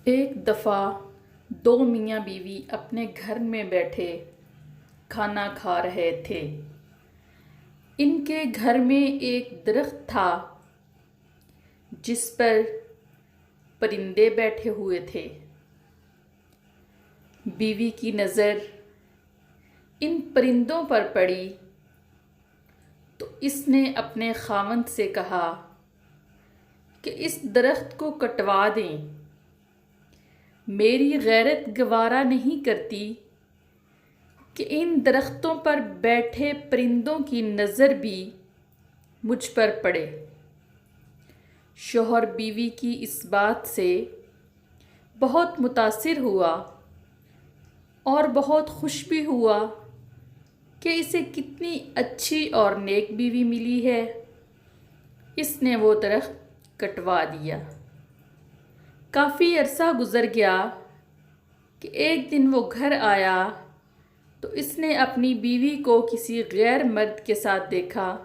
ایک دفعہ دو میاں بیوی اپنے گھر میں بیٹھے کھانا کھا رہے تھے۔ ان کے گھر میں ایک درخت تھا جس پر پرندے بیٹھے ہوئے تھے۔ بیوی کی نظر ان پرندوں پر پڑی تو اس نے اپنے خاوند سے کہا کہ اس درخت کو کٹوا دیں۔ میری غیرت گوارا نہیں کرتی کہ ان درختوں پر بیٹھے پرندوں کی نظر بھی مجھ پر پڑے۔ شوہر بیوی کی اس بات سے بہت متاثر ہوا اور بہت خوش بھی ہوا کہ اسے کتنی اچھی اور نیک بیوی ملی ہے۔ اس نے وہ درخت کٹوا دیا۔ کافی عرصہ گزر گیا کہ ایک دن وہ گھر آیا تو اس نے اپنی بیوی کو کسی غیر مرد کے ساتھ دیکھا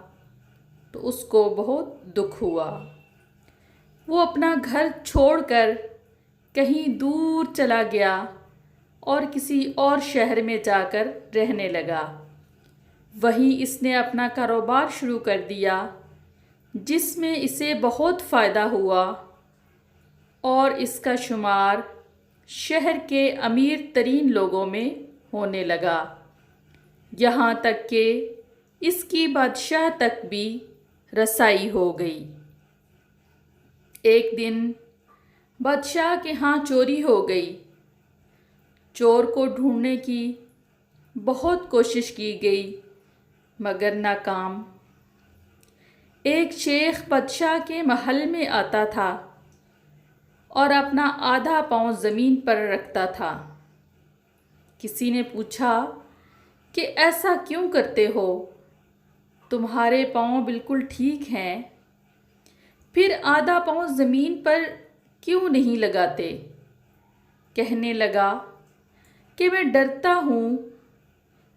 تو اس کو بہت دکھ ہوا۔ وہ اپنا گھر چھوڑ کر کہیں دور چلا گیا اور کسی اور شہر میں جا کر رہنے لگا۔ وہیں اس نے اپنا کاروبار شروع کر دیا جس میں اسے بہت فائدہ ہوا اور اس کا شمار شہر کے امیر ترین لوگوں میں ہونے لگا، یہاں تک کہ اس کی بادشاہ تک بھی رسائی ہو گئی۔ ایک دن بادشاہ کے ہاں چوری ہو گئی۔ چور کو ڈھونڈنے کی بہت کوشش کی گئی مگر ناکام۔ ایک شیخ بادشاہ کے محل میں آتا تھا اور اپنا آدھا پاؤں زمین پر رکھتا تھا۔ کسی نے پوچھا کہ ایسا کیوں کرتے ہو؟ تمہارے پاؤں بالکل ٹھیک ہیں، پھر آدھا پاؤں زمین پر کیوں نہیں لگاتے؟ کہنے لگا کہ میں ڈرتا ہوں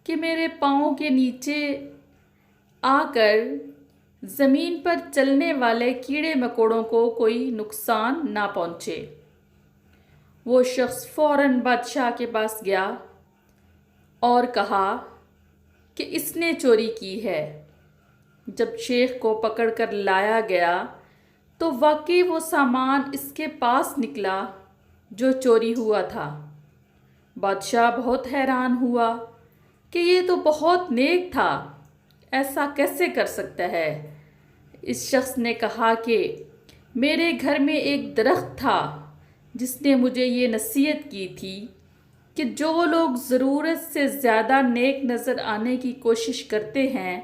کہ میرے پاؤں کے نیچے آ کر زمین پر چلنے والے کیڑے مکوڑوں کو کوئی نقصان نہ پہنچے۔ وہ شخص فوراً بادشاہ کے پاس گیا اور کہا کہ اس نے چوری کی ہے۔ جب شیخ کو پکڑ کر لایا گیا تو واقعی وہ سامان اس کے پاس نکلا جو چوری ہوا تھا۔ بادشاہ بہت حیران ہوا کہ یہ تو بہت نیک تھا، ایسا کیسے کر سکتا ہے؟ اس شخص نے کہا کہ میرے گھر میں ایک درخت تھا جس نے مجھے یہ نصیحت کی تھی کہ جو لوگ ضرورت سے زیادہ نیک نظر آنے کی کوشش کرتے ہیں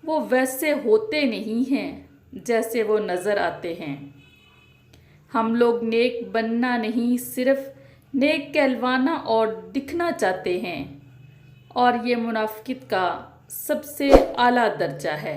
وہ ویسے ہوتے نہیں ہیں جیسے وہ نظر آتے ہیں۔ ہم لوگ نیک بننا نہیں، صرف نیک کہلوانا اور دکھنا چاہتے ہیں، اور یہ منافقت کا سب سے اعلیٰ درجہ ہے۔